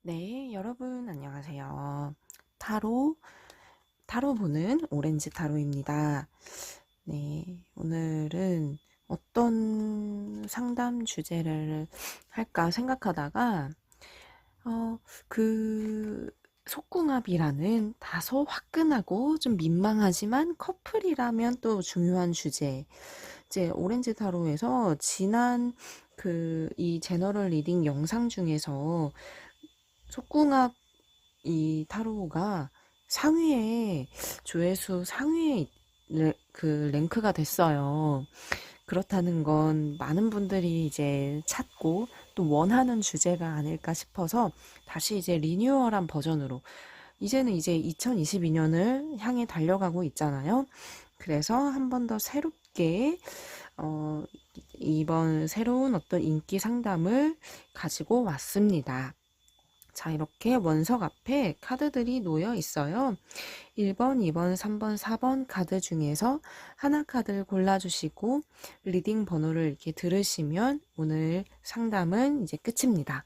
네, 여러분 안녕하세요. 타로 보는 오렌지 타로입니다. 네, 오늘은 어떤 상담 주제를 할까 생각하다가 그 속궁합이라는 다소 화끈하고 좀 민망하지만 커플이라면 또 중요한 주제. 이제 오렌지 타로에서 지난 이 제너럴 리딩 영상 중에서 속궁합 이 타로가 상위에 조회수 상위에 그 랭크가 됐어요. 그렇다는 건 많은 분들이 이제 찾고 또 원하는 주제가 아닐까 싶어서 다시 이제 리뉴얼한 버전으로 이제는 이제 2022년을 향해 달려가고 있잖아요. 그래서 한 번 더 새롭게 어, 이번 새로운 어떤 인기 상담을 가지고 왔습니다. 자, 이렇게 원석 앞에 카드들이 놓여 있어요. 1번, 2번, 3번, 4번 카드 중에서 하나 카드를 골라주시고 리딩 번호를 이렇게 들으시면 오늘 상담은 이제 끝입니다.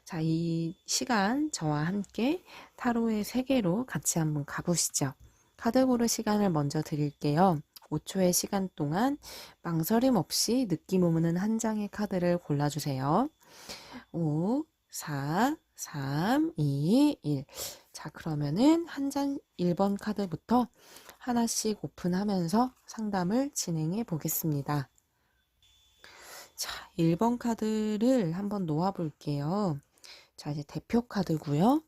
자, 이 시간 저와 함께 타로의 세계로 같이 한번 가보시죠. 카드 고를 시간을 먼저 드릴게요. 5초의 시간 동안 망설임 없이 느낌 오는 한 장의 카드를 골라주세요. 5, 4, 3, 2, 1. 자, 그러면은 한 장 1번 카드부터 하나씩 오픈하면서 상담을 진행해 보겠습니다. 자, 1번 카드를 한번 놓아 볼게요. 자, 이제 대표 카드고요.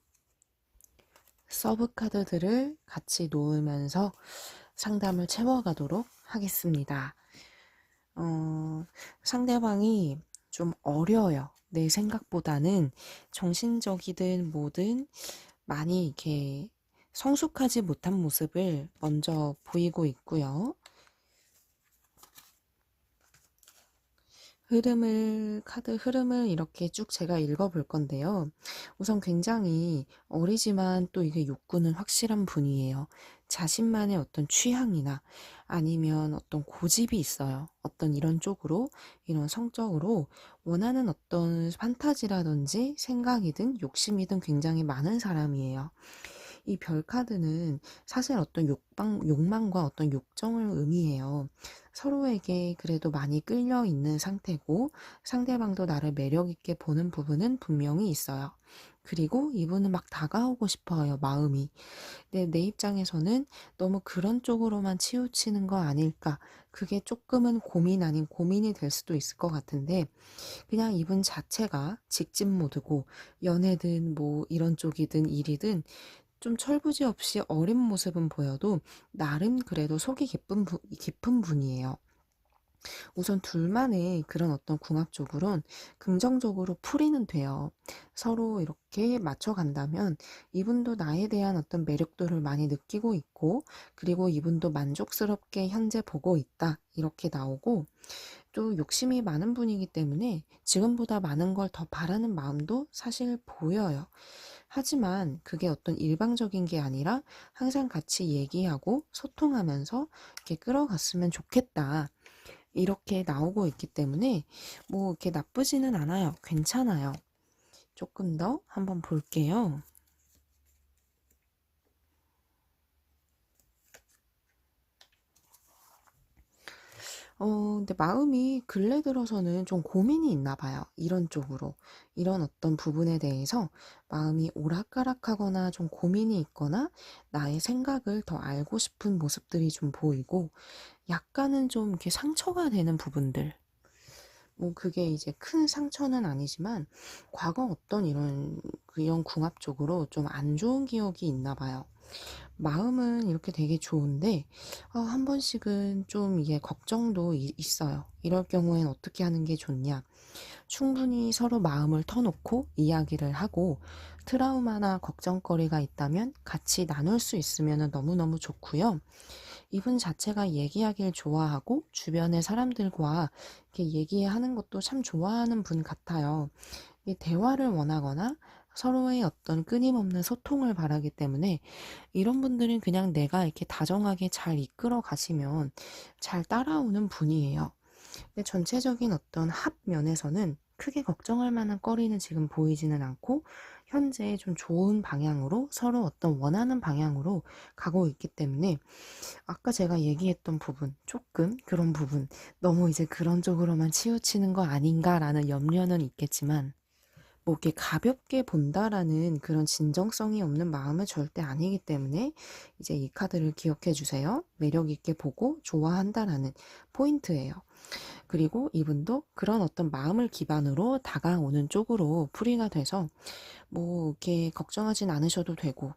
서브 카드들을 같이 놓으면서 상담을 채워가도록 하겠습니다. 상대방이 좀 어려요. 내 생각보다는 정신적이든 뭐든 많이 이렇게 성숙하지 못한 모습을 먼저 보이고 있고요. 카드 흐름을 이렇게 쭉 제가 읽어볼 건데요. 우선 굉장히 어리지만 또 이게 욕구는 확실한 분이에요. 자신만의 어떤 취향이나 아니면 어떤 고집이 있어요. 어떤 이런 쪽으로, 이런 성적으로 원하는 어떤 판타지라든지 생각이든 욕심이든 굉장히 많은 사람이에요. 이 별 카드는 사실 어떤 욕망과 어떤 욕정을 의미해요. 서로에게 그래도 많이 끌려 있는 상태고 상대방도 나를 매력 있게 보는 부분은 분명히 있어요. 그리고 이분은 막 다가오고 싶어요, 마음이. 근데 내 입장에서는 너무 그런 쪽으로만 치우치는 거 아닐까. 그게 조금은 고민 아닌 고민이 될 수도 있을 것 같은데, 그냥 이분 자체가 직진 모드고, 연애든 뭐 이런 쪽이든 일이든 좀 철부지 없이 어린 모습은 보여도 나름 그래도 속이 깊은 분이에요. 우선 둘만의 그런 어떤 궁합 쪽으론 긍정적으로 풀이는 돼요. 서로 이렇게 맞춰간다면 이분도 나에 대한 어떤 매력도를 많이 느끼고 있고, 그리고 이분도 만족스럽게 현재 보고 있다. 이렇게 나오고, 또 욕심이 많은 분이기 때문에 지금보다 많은 걸 더 바라는 마음도 사실 보여요. 하지만 그게 어떤 일방적인 게 아니라 항상 같이 얘기하고 소통하면서 이렇게 끌어갔으면 좋겠다. 이렇게 나오고 있기 때문에 뭐 이렇게 나쁘지는 않아요. 괜찮아요. 조금 더 한번 볼게요. 근데 마음이 근래 들어서는 좀 고민이 있나 봐요. 이런 쪽으로. 이런 어떤 부분에 대해서 마음이 오락가락하거나 좀 고민이 있거나 나의 생각을 더 알고 싶은 모습들이 좀 보이고 약간은 좀 이렇게 상처가 되는 부분들. 뭐 그게 이제 큰 상처는 아니지만 과거 어떤 이런 궁합적으로 좀 안 좋은 기억이 있나 봐요. 마음은 이렇게 되게 좋은데 한 번씩은 좀 이게 걱정도 있어요. 이럴 경우엔 어떻게 하는 게 좋냐? 충분히 서로 마음을 터놓고 이야기를 하고 트라우마나 걱정거리가 있다면 같이 나눌 수 있으면 너무너무 좋고요. 이분 자체가 얘기하길 좋아하고 주변의 사람들과 이렇게 얘기하는 것도 참 좋아하는 분 같아요. 이 대화를 원하거나 서로의 어떤 끊임없는 소통을 바라기 때문에 이런 분들은 그냥 내가 이렇게 다정하게 잘 이끌어 가시면 잘 따라오는 분이에요. 근데 전체적인 어떤 합 면에서는 크게 걱정할 만한 거리는 지금 보이지는 않고 현재 좀 좋은 방향으로 서로 어떤 원하는 방향으로 가고 있기 때문에 아까 제가 얘기했던 부분, 조금 그런 부분, 너무 이제 그런 쪽으로만 치우치는 거 아닌가라는 염려는 있겠지만 뭐 이렇게 가볍게 본다라는 그런 진정성이 없는 마음은 절대 아니기 때문에 이제 이 카드를 기억해 주세요. 매력 있게 보고 좋아한다라는 포인트예요. 그리고 이분도 그런 어떤 마음을 기반으로 다가오는 쪽으로 풀이가 돼서 뭐 이렇게 걱정하진 않으셔도 되고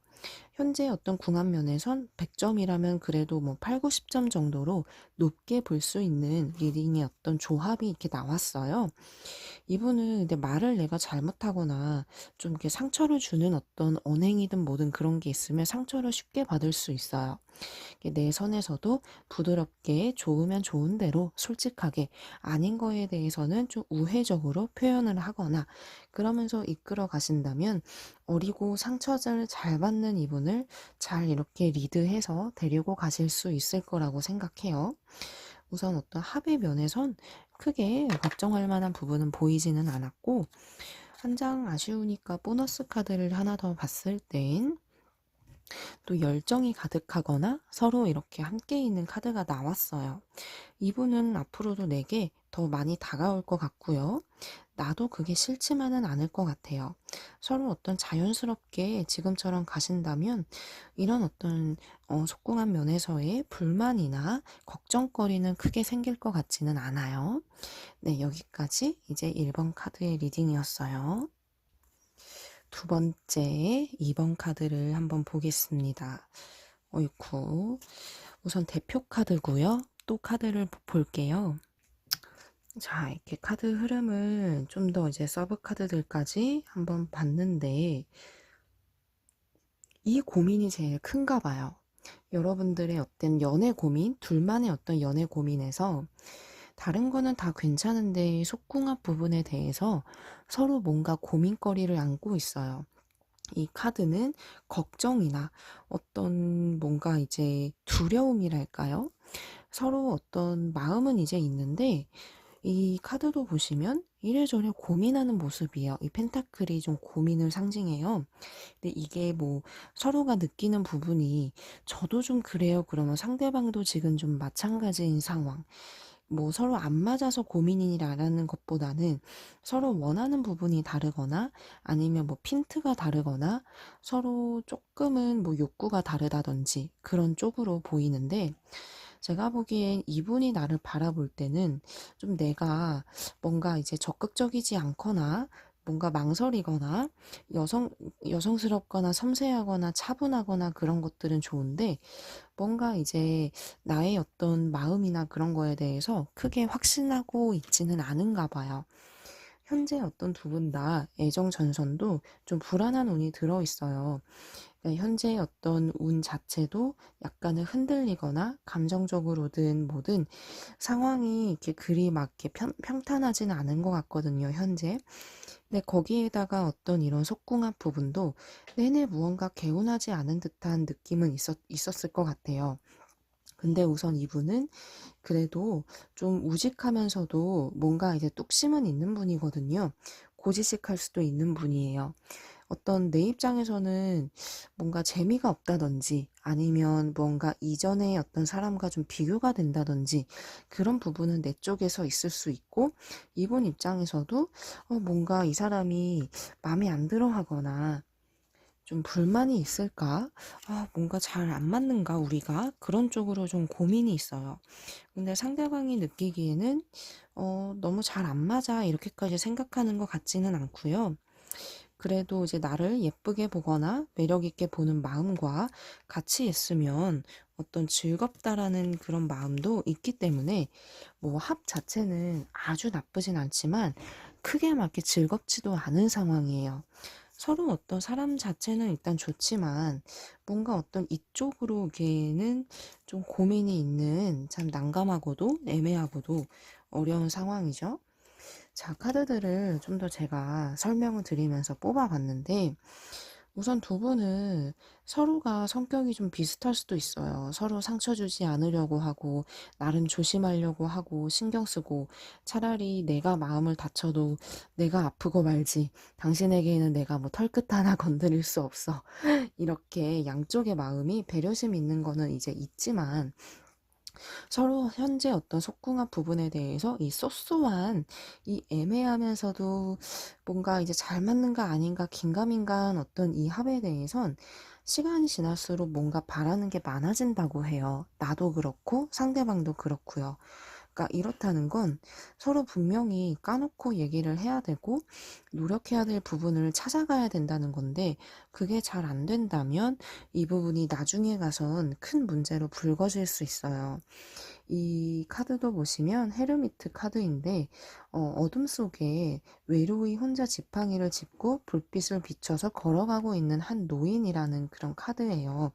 현재 어떤 궁합 면에선 100점이라면 그래도 뭐 8, 90점 정도로 높게 볼 수 있는 리딩의 어떤 조합이 이렇게 나왔어요. 이분은 근데 말을 내가 잘못하거나 좀 이렇게 상처를 주는 어떤 언행이든 뭐든 그런 게 있으면 상처를 쉽게 받을 수 있어요. 내 선에서도 부드럽게 좋으면 좋은 대로 솔직하게 아닌 거에 대해서는 좀 우회적으로 표현을 하거나 그러면서 이끌어 가신다면 어리고 상처를 잘 받는 이분을 잘 이렇게 리드해서 데리고 가실 수 있을 거라고 생각해요. 우선 어떤 합의 면에선 크게 걱정할 만한 부분은 보이지는 않았고 한 장 아쉬우니까 보너스 카드를 하나 더 봤을 땐 또 열정이 가득하거나 서로 이렇게 함께 있는 카드가 나왔어요. 이분은 앞으로도 내게 더 많이 다가올 것 같고요. 나도 그게 싫지만은 않을 것 같아요. 서로 어떤 자연스럽게 지금처럼 가신다면 이런 어떤 속궁한 면에서의 불만이나 걱정거리는 크게 생길 것 같지는 않아요. 네, 여기까지 이제 1번 카드의 리딩이었어요. 두 번째 2번 카드를 한번 보겠습니다. 어이쿠. 우선 대표 카드고요. 또 카드를 볼게요. 자, 이렇게 카드 흐름을 좀 더 이제 서브 카드들까지 한번 봤는데 이 고민이 제일 큰가 봐요. 여러분들의 어떤 연애 고민, 둘만의 어떤 연애 고민에서 다른 거는 다 괜찮은데 속궁합 부분에 대해서 서로 뭔가 고민거리를 안고 있어요. 이 카드는 걱정이나 어떤 뭔가 이제 두려움이랄까요? 서로 어떤 마음은 이제 있는데 이 카드도 보시면 이래저래 고민하는 모습이에요. 이 펜타클이 좀 고민을 상징해요. 근데 이게 뭐 서로가 느끼는 부분이 저도 좀 그래요. 그러면 상대방도 지금 좀 마찬가지인 상황. 뭐 서로 안 맞아서 고민이라는 것보다는 서로 원하는 부분이 다르거나 아니면 뭐 핀트가 다르거나 서로 조금은 뭐 욕구가 다르다든지 그런 쪽으로 보이는데 제가 보기엔 이분이 나를 바라볼 때는 좀 내가 뭔가 이제 적극적이지 않거나 뭔가 망설이거나 여성, 여성스럽거나 섬세하거나 차분하거나 그런 것들은 좋은데 뭔가 이제 나의 어떤 마음이나 그런 거에 대해서 크게 확신하고 있지는 않은가 봐요. 현재 어떤 두 분 다 애정 전선도 좀 불안한 운이 들어 있어요. 그러니까 현재 어떤 운 자체도 약간은 흔들리거나 감정적으로든 뭐든 상황이 이렇게 그리 막 이렇게 평탄하진 않은 것 같거든요, 현재. 근데 거기에다가 어떤 이런 속궁합 부분도 내내 무언가 개운하지 않은 듯한 느낌은 있었을 것 같아요. 근데 우선 이분은 그래도 좀 우직하면서도 뭔가 이제 뚝심은 있는 분이거든요. 고지식할 수도 있는 분이에요. 어떤 내 입장에서는 뭔가 재미가 없다든지 아니면 뭔가 이전에 어떤 사람과 좀 비교가 된다든지 그런 부분은 내 쪽에서 있을 수 있고 이분 입장에서도 뭔가 이 사람이 마음에 안 들어 하거나 좀 불만이 있을까? 뭔가 잘 안 맞는가, 우리가? 그런 쪽으로 좀 고민이 있어요. 근데 상대방이 느끼기에는, 너무 잘 안 맞아. 이렇게까지 생각하는 것 같지는 않고요. 그래도 이제 나를 예쁘게 보거나 매력 있게 보는 마음과 같이 있으면 어떤 즐겁다라는 그런 마음도 있기 때문에 뭐 합 자체는 아주 나쁘진 않지만 크게 막 이렇게 즐겁지도 않은 상황이에요. 서로 어떤 사람 자체는 일단 좋지만 뭔가 어떤 이쪽으로 걔는 좀 고민이 있는 참 난감하고도 애매하고도 어려운 상황이죠. 자, 카드들을 좀 더 제가 설명을 드리면서 뽑아봤는데 우선 두 분은 서로가 성격이 좀 비슷할 수도 있어요. 서로 상처 주지 않으려고 하고, 나름 조심하려고 하고, 신경 쓰고, 차라리 내가 마음을 다쳐도 내가 아프고 말지, 당신에게는 내가 뭐 털끝 하나 건드릴 수 없어. 이렇게 양쪽의 마음이 배려심 있는 거는 이제 있지만, 서로 현재 어떤 속궁합 부분에 대해서 이 소소한 이 애매하면서도 뭔가 이제 잘 맞는가 아닌가 긴가민가한 어떤 이 합에 대해선 시간이 지날수록 뭔가 바라는 게 많아진다고 해요. 나도 그렇고 상대방도 그렇고요. 그러니까 이렇다는 건 서로 분명히 까놓고 얘기를 해야 되고 노력해야 될 부분을 찾아가야 된다는 건데, 그게 잘 안 된다면 이 부분이 나중에 가선 큰 문제로 불거질 수 있어요. 이 카드도 보시면 헤르미트 카드인데, 어둠 속에 외로이 혼자 지팡이를 짚고 불빛을 비춰서 걸어가고 있는 한 노인이라는 그런 카드예요.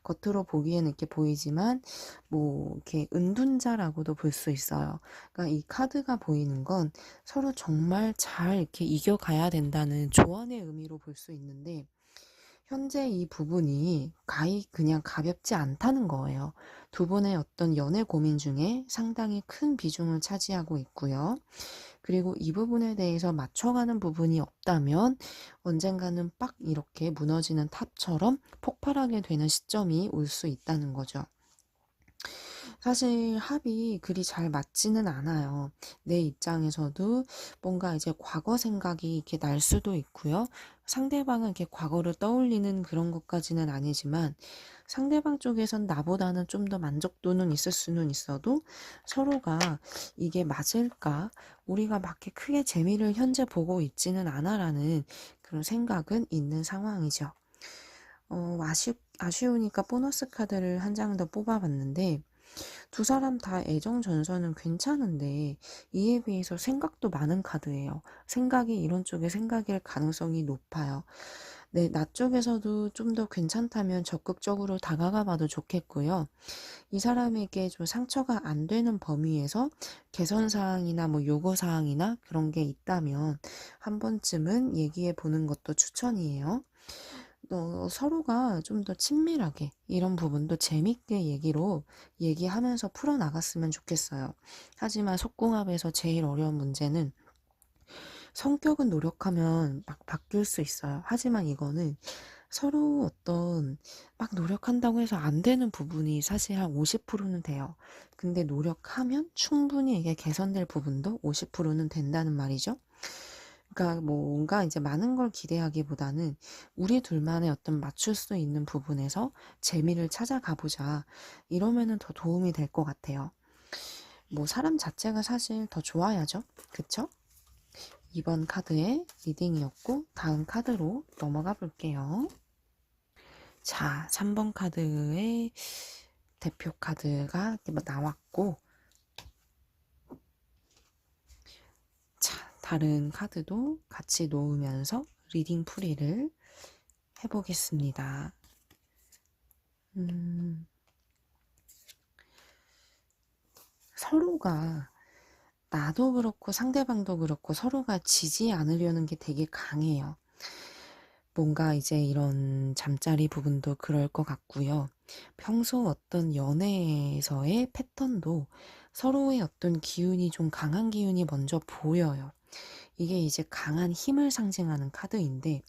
겉으로 보기에는 이렇게 보이지만 뭐 이렇게 은둔자라고도 볼 수 있어요. 그러니까 이 카드가 보이는 건 서로 정말 잘 이렇게 이겨가야 된다는 조언의 의미로 볼 수 있는데, 현재 이 부분이 그냥 가볍지 않다는 거예요. 두 분의 어떤 연애 고민 중에 상당히 큰 비중을 차지하고 있고요. 그리고 이 부분에 대해서 맞춰가는 부분이 없다면 언젠가는 빡 이렇게 무너지는 탑처럼 폭발하게 되는 시점이 올 수 있다는 거죠. 사실 합이 그리 잘 맞지는 않아요. 내 입장에서도 뭔가 이제 과거 생각이 이렇게 날 수도 있고요. 상대방은 이렇게 과거를 떠올리는 그런 것까지는 아니지만, 상대방 쪽에선 나보다는 좀 더 만족도는 있을 수는 있어도 서로가 이게 맞을까? 우리가 맞게 크게 재미를 현재 보고 있지는 않아라는 그런 생각은 있는 상황이죠. 아쉬우니까 보너스 카드를 한 장 더 뽑아봤는데, 두 사람 다 애정 전선은 괜찮은데 이에 비해서 생각도 많은 카드예요. 생각이 이런 쪽의 생각일 가능성이 높아요. 네, 나 쪽에서도 좀 더 괜찮다면 적극적으로 다가가 봐도 좋겠고요. 이 사람에게 좀 상처가 안 되는 범위에서 개선 사항이나 뭐 요구 사항이나 그런 게 있다면 한 번쯤은 얘기해 보는 것도 추천이에요. 서로가 좀 더 친밀하게 이런 부분도 재밌게 얘기하면서 풀어나갔으면 좋겠어요. 하지만 속궁합에서 제일 어려운 문제는, 성격은 노력하면 막 바뀔 수 있어요. 하지만 이거는 서로 어떤 막 노력한다고 해서 안 되는 부분이 사실 한 50%는 돼요. 근데 노력하면 충분히 이게 개선될 부분도 50%는 된다는 말이죠. 그러니까 뭔가 이제 많은 걸 기대하기보다는 우리 둘만의 어떤 맞출 수 있는 부분에서 재미를 찾아가 보자. 이러면은 더 도움이 될 것 같아요. 뭐 사람 자체가 사실 더 좋아야죠. 그쵸? 이번 카드의 리딩이었고, 다음 카드로 넘어가 볼게요. 자, 3번 카드의 대표 카드가 이렇게 나왔고, 자, 다른 카드도 같이 놓으면서 리딩 풀이를 해보겠습니다. 서로가, 나도 그렇고 상대방도 그렇고 서로가 지지 않으려는 게 되게 강해요. 뭔가 이제 이런 잠자리 부분도 그럴 것 같고요. 평소 어떤 연애에서의 패턴도 서로의 어떤 기운이 좀 강한 기운이 먼저 보여요. 이게 이제 강한 힘을 상징하는 카드인데,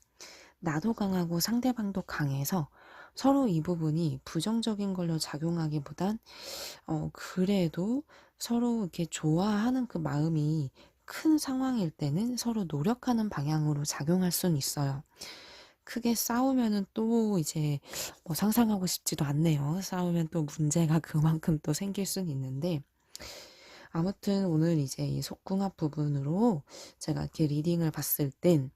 나도 강하고 상대방도 강해서 서로 이 부분이 부정적인 걸로 작용하기보단 그래도 서로 이렇게 좋아하는 그 마음이 큰 상황일 때는 서로 노력하는 방향으로 작용할 수는 있어요. 크게 싸우면은 또 이제 뭐 상상하고 싶지도 않네요. 싸우면 또 문제가 그만큼 또 생길 수는 있는데, 아무튼 오늘 이제 이 속궁합 부분으로 제가 이렇게 리딩을 봤을 땐,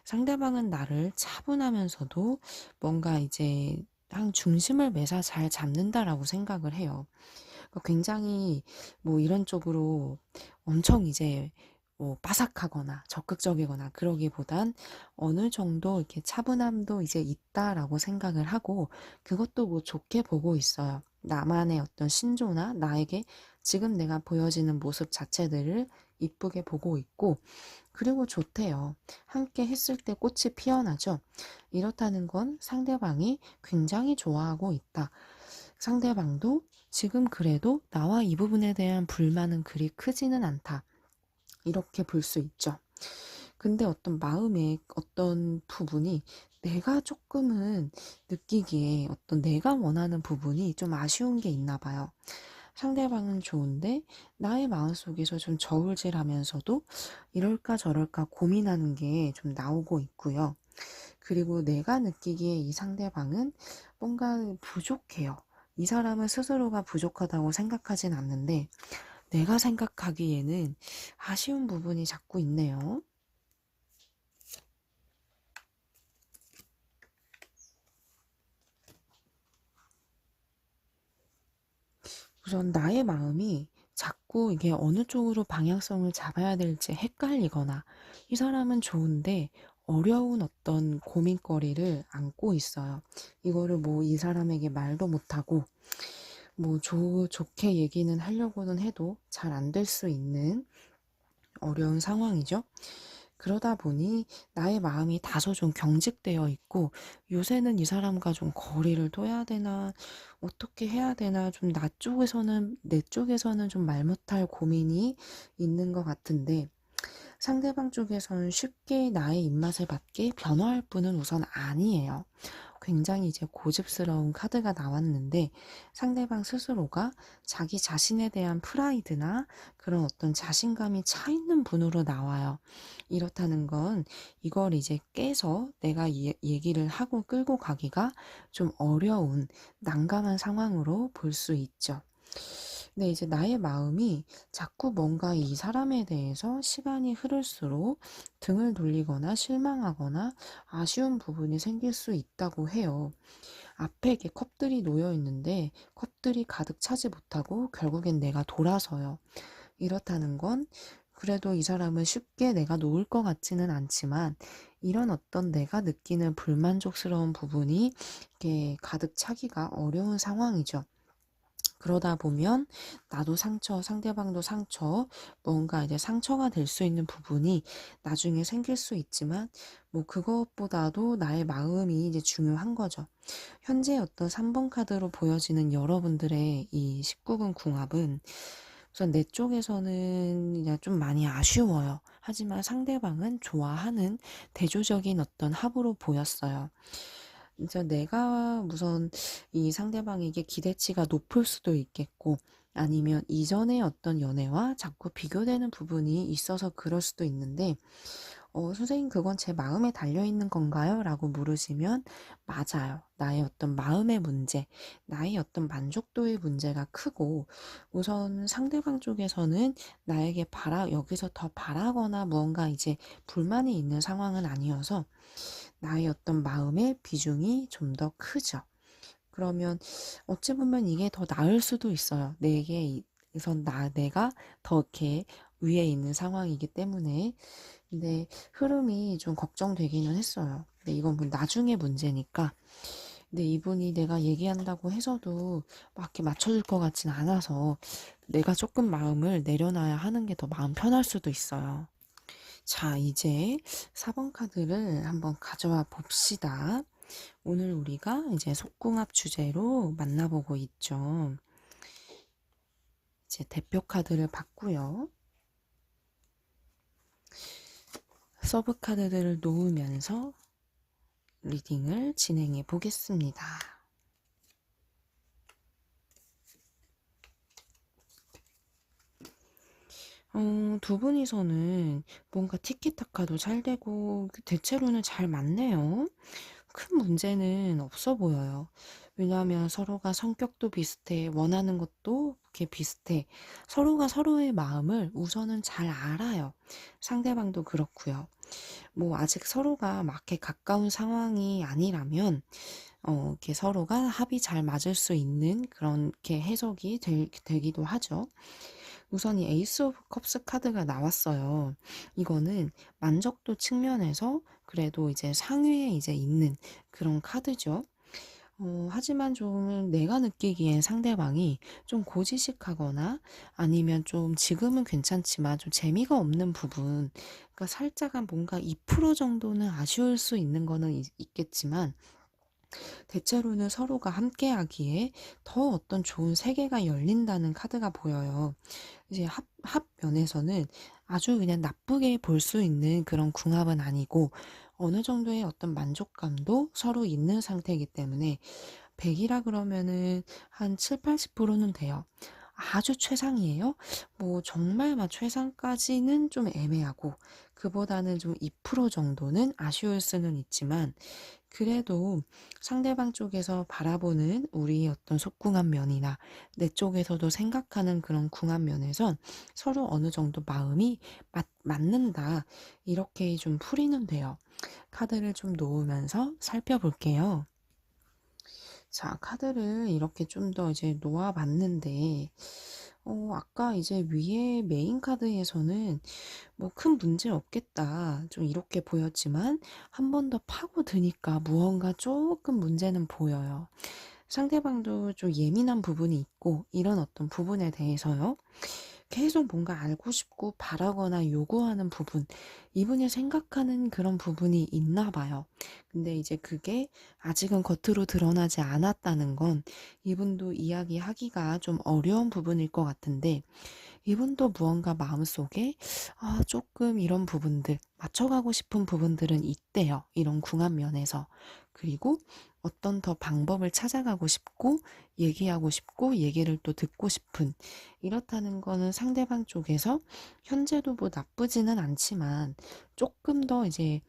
상대방은 나를 차분하면서도 뭔가 이제 한 중심을 매사 잘 잡는다라고 생각을 해요. 그러니까 굉장히 뭐 이런 쪽으로 엄청 이제 뭐 빠삭하거나 적극적이거나 그러기보단 어느 정도 이렇게 차분함도 이제 있다라고 생각을 하고, 그것도 뭐 좋게 보고 있어요. 나만의 어떤 신조나 나에게 지금 내가 보여지는 모습 자체들을 이쁘게 보고 있고, 그리고 좋대요. 함께 했을 때 꽃이 피어나죠. 이렇다는 건 상대방이 굉장히 좋아하고 있다. 상대방도 지금 그래도 나와 이 부분에 대한 불만은 그리 크지는 않다. 이렇게 볼 수 있죠. 근데 어떤 마음의 어떤 부분이 내가 조금은 느끼기에 어떤 내가 원하는 부분이 좀 아쉬운 게 있나 봐요. 상대방은 좋은데 나의 마음속에서 좀 저울질하면서도 이럴까 저럴까 고민하는 게 좀 나오고 있고요. 그리고 내가 느끼기에 이 상대방은 뭔가 부족해요. 이 사람은 스스로가 부족하다고 생각하진 않는데 내가 생각하기에는 아쉬운 부분이 자꾸 있네요. 우선 나의 마음이 자꾸 이게 어느 쪽으로 방향성을 잡아야 될지 헷갈리거나 이 사람은 좋은데 어려운 어떤 고민거리를 안고 있어요. 이거를 뭐 이 사람에게 말도 못하고 뭐 좋게 얘기는 하려고는 해도 잘 안 될 수 있는 어려운 상황이죠. 그러다 보니 나의 마음이 다소 좀 경직되어 있고 요새는 이 사람과 좀 거리를 둬야 되나 어떻게 해야 되나 좀 나 쪽에서는 내 쪽에서는 좀 말 못할 고민이 있는 것 같은데 상대방 쪽에서는 쉽게 나의 입맛에 맞게 변화할 분은 우선 아니에요. 굉장히 이제 고집스러운 카드가 나왔는데 상대방 스스로가 자기 자신에 대한 프라이드나 그런 어떤 자신감이 차 있는 분으로 나와요. 이렇다는 건 이걸 이제 깨서 내가 얘기를 하고 끌고 가기가 좀 어려운 난감한 상황으로 볼 수 있죠. 근데 이제 나의 마음이 자꾸 뭔가 이 사람에 대해서 시간이 흐를수록 등을 돌리거나 실망하거나 아쉬운 부분이 생길 수 있다고 해요. 앞에 이렇게 컵들이 놓여 있는데 컵들이 가득 차지 못하고 결국엔 내가 돌아서요. 이렇다는 건 그래도 이 사람은 쉽게 내가 놓을 것 같지는 않지만 이런 어떤 내가 느끼는 불만족스러운 부분이 이렇게 가득 차기가 어려운 상황이죠. 그러다 보면 나도 상처, 상대방도 상처, 뭔가 이제 상처가 될 수 있는 부분이 나중에 생길 수 있지만 뭐 그것보다도 나의 마음이 이제 중요한 거죠. 현재 어떤 3번 카드로 보여지는 여러분들의 이 19금 궁합은 우선 내 쪽에서는 그냥 좀 많이 아쉬워요. 하지만 상대방은 좋아하는 대조적인 어떤 합으로 보였어요. 진짜 내가 우선 이 상대방에게 기대치가 높을 수도 있겠고, 아니면 이전의 어떤 연애와 자꾸 비교되는 부분이 있어서 그럴 수도 있는데, 선생님, 그건 제 마음에 달려있는 건가요? 라고 물으시면, 맞아요. 나의 어떤 마음의 문제, 나의 어떤 만족도의 문제가 크고, 우선 상대방 쪽에서는 나에게 여기서 더 바라거나 무언가 이제 불만이 있는 상황은 아니어서, 나의 어떤 마음의 비중이 좀 더 크죠. 그러면 어찌 보면 이게 더 나을 수도 있어요. 우선 내가 더 이렇게 위에 있는 상황이기 때문에. 근데 흐름이 좀 걱정되기는 했어요. 근데 이건 뭐 나중에 문제니까. 근데 이분이 내가 얘기한다고 해서도 막 이렇게 맞춰줄 것 같진 않아서 내가 조금 마음을 내려놔야 하는 게 더 마음 편할 수도 있어요. 자, 이제 4번 카드를 한번 가져와 봅시다. 오늘 우리가 이제 속궁합 주제로 만나보고 있죠. 이제 대표 카드를 봤고요. 서브 카드들을 놓으면서 리딩을 진행해 보겠습니다. 두 분이서는 뭔가 티키타카도 잘 되고 대체로는 잘 맞네요. 큰 문제는 없어 보여요. 왜냐하면 서로가 성격도 비슷해, 원하는 것도 이렇게 비슷해. 서로가 서로의 마음을 우선은 잘 알아요. 상대방도 그렇고요. 뭐 아직 서로가 막 이렇게 가까운 상황이 아니라면 이렇게 서로가 합이 잘 맞을 수 있는 그런 게 해석이 되기도 하죠. 우선 이 에이스 오브 컵스 카드가 나왔어요. 이거는 만족도 측면에서 그래도 이제 상위에 이제 있는 그런 카드죠. 하지만 좀 내가 느끼기엔 상대방이 좀 고지식하거나 아니면 좀 지금은 괜찮지만 좀 재미가 없는 부분, 그러니까 살짝은 뭔가 2% 정도는 아쉬울 수 있는 거는 있겠지만, 대체로는 서로가 함께하기에 더 어떤 좋은 세계가 열린다는 카드가 보여요. 이제 합 면에서는 아주 그냥 나쁘게 볼 수 있는 그런 궁합은 아니고 어느 정도의 어떤 만족감도 서로 있는 상태이기 때문에 100이라 그러면은 한 7-80%는 돼요. 아주 최상이에요? 뭐 정말 막 최상까지는 좀 애매하고 그보다는 좀 2% 정도는 아쉬울 수는 있지만, 그래도 상대방 쪽에서 바라보는 우리의 어떤 속궁한 면이나 내 쪽에서도 생각하는 그런 궁한 면에선 서로 어느 정도 마음이 맞는다. 이렇게 좀 풀이는 돼요. 카드를 좀 놓으면서 살펴볼게요. 자, 카드를 이렇게 좀 더 이제 놓아 봤는데, 아까 이제 위에 메인 카드에서는 뭐 큰 문제 없겠다, 좀 이렇게 보였지만, 한 번 더 파고드니까 무언가 조금 문제는 보여요. 상대방도 좀 예민한 부분이 있고, 이런 어떤 부분에 대해서요. 계속 뭔가 알고 싶고 바라거나 요구하는 부분, 이분이 생각하는 그런 부분이 있나 봐요. 근데 이제 그게 아직은 겉으로 드러나지 않았다는 건 이분도 이야기하기가 좀 어려운 부분일 것 같은데, 이분도 무언가 마음속에 조금 이런 부분들, 맞춰가고 싶은 부분들은 있대요. 이런 궁합 면에서. 그리고 어떤 더 방법을 찾아가고 싶고, 얘기하고 싶고, 얘기를 또 듣고 싶은, 이렇다는 거는 상대방 쪽에서 현재도 뭐 나쁘지는 않지만 조금 더 이제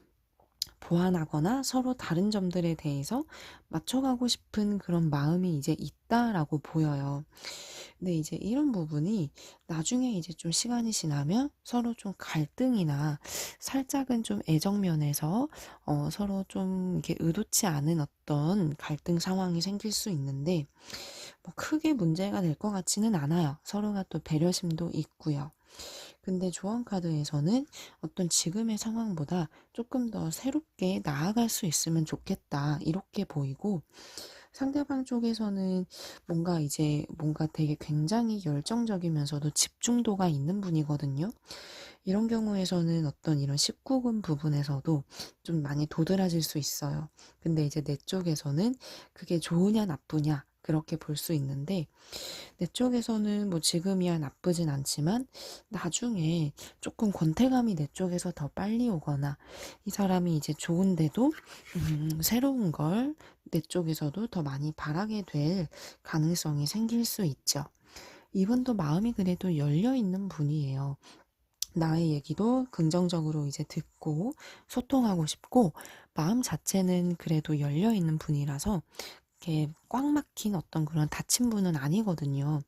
보완하거나 서로 다른 점들에 대해서 맞춰가고 싶은 그런 마음이 이제 있다라고 보여요. 근데 이제 이런 부분이 나중에 이제 좀 시간이 지나면 서로 좀 갈등이나 살짝은 좀 애정면에서 서로 좀 이렇게 의도치 않은 어떤 갈등 상황이 생길 수 있는데, 뭐 크게 문제가 될 것 같지는 않아요. 서로가 또 배려심도 있고요. 근데 조언 카드에서는 어떤 지금의 상황보다 조금 더 새롭게 나아갈 수 있으면 좋겠다, 이렇게 보이고, 상대방 쪽에서는 뭔가 이제 뭔가 되게 굉장히 열정적이면서도 집중도가 있는 분이거든요. 이런 경우에서는 어떤 이런 19금 부분에서도 좀 많이 도드라질 수 있어요. 근데 이제 내 쪽에서는 그게 좋으냐 나쁘냐 그렇게 볼 수 있는데, 내 쪽에서는 뭐 지금이야 나쁘진 않지만 나중에 조금 권태감이 내 쪽에서 더 빨리 오거나 이 사람이 이제 좋은데도 새로운 걸 내 쪽에서도 더 많이 바라게 될 가능성이 생길 수 있죠. 이분도 마음이 그래도 열려 있는 분이에요. 나의 얘기도 긍정적으로 이제 듣고 소통하고 싶고, 마음 자체는 그래도 열려 있는 분이라서 이렇게 꽉 막힌 어떤 그런 닫힌 분은 아니거든요.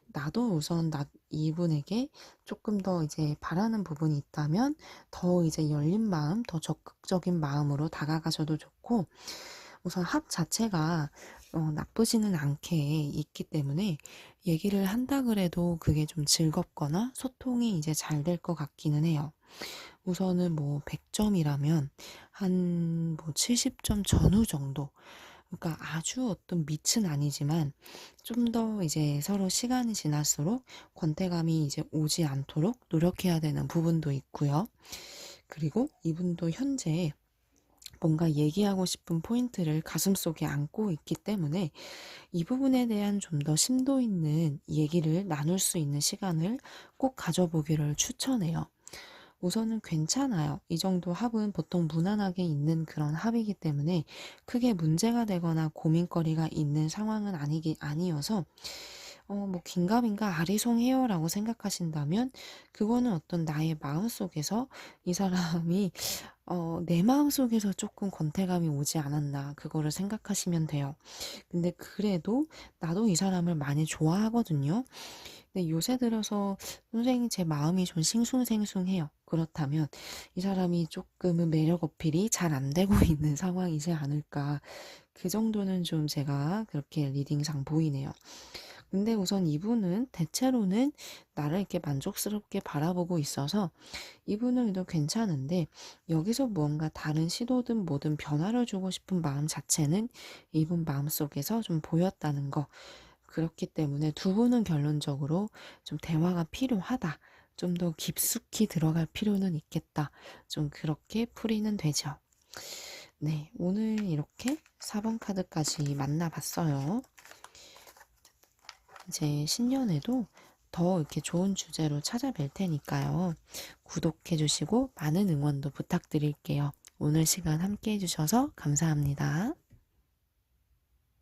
나도 우선 이분에게 조금 더 이제 바라는 부분이 있다면 더 이제 열린 마음, 더 적극적인 마음으로 다가가셔도 좋고, 우선 합 자체가 나쁘지는 않게 있기 때문에 얘기를 한다 그래도 그게 좀 즐겁거나 소통이 이제 잘 될 것 같기는 해요. 우선은 뭐 100점이라면 한 뭐 70점 전후 정도. 그러니까 아주 어떤 밑은 아니지만 좀 더 이제 서로 시간이 지날수록 권태감이 이제 오지 않도록 노력해야 되는 부분도 있고요. 그리고 이분도 현재 뭔가 얘기하고 싶은 포인트를 가슴속에 안고 있기 때문에 이 부분에 대한 좀 더 심도 있는 얘기를 나눌 수 있는 시간을 꼭 가져보기를 추천해요. 우선은 괜찮아요. 이 정도 합은 보통 무난하게 있는 그런 합이기 때문에 크게 문제가 되거나 고민거리가 있는 상황은 아니어서, 뭐 긴가민가 아리송해요라고 생각하신다면 그거는 어떤 나의 마음속에서 이 사람이 내 마음속에서 조금 권태감이 오지 않았나, 그거를 생각하시면 돼요. 근데 그래도 나도 이 사람을 많이 좋아하거든요. 근데 요새 들어서 선생님 제 마음이 좀 싱숭생숭해요. 그렇다면 이 사람이 조금은 매력 어필이 잘 안 되고 있는 상황이지 않을까. 그 정도는 좀 제가 그렇게 리딩상 보이네요. 근데 우선 이분은 대체로는 나를 이렇게 만족스럽게 바라보고 있어서 이분은 또 괜찮은데 여기서 무언가 다른 시도든 뭐든 변화를 주고 싶은 마음 자체는 이분 마음속에서 좀 보였다는 거. 그렇기 때문에 두 분은 결론적으로 좀 대화가 필요하다. 좀 더 깊숙이 들어갈 필요는 있겠다. 좀 그렇게 풀이는 되죠. 네, 오늘 이렇게 4번 카드까지 만나봤어요. 이제 신년에도 더 이렇게 좋은 주제로 찾아뵐 테니까요. 구독해주시고 많은 응원도 부탁드릴게요. 오늘 시간 함께 해주셔서 감사합니다.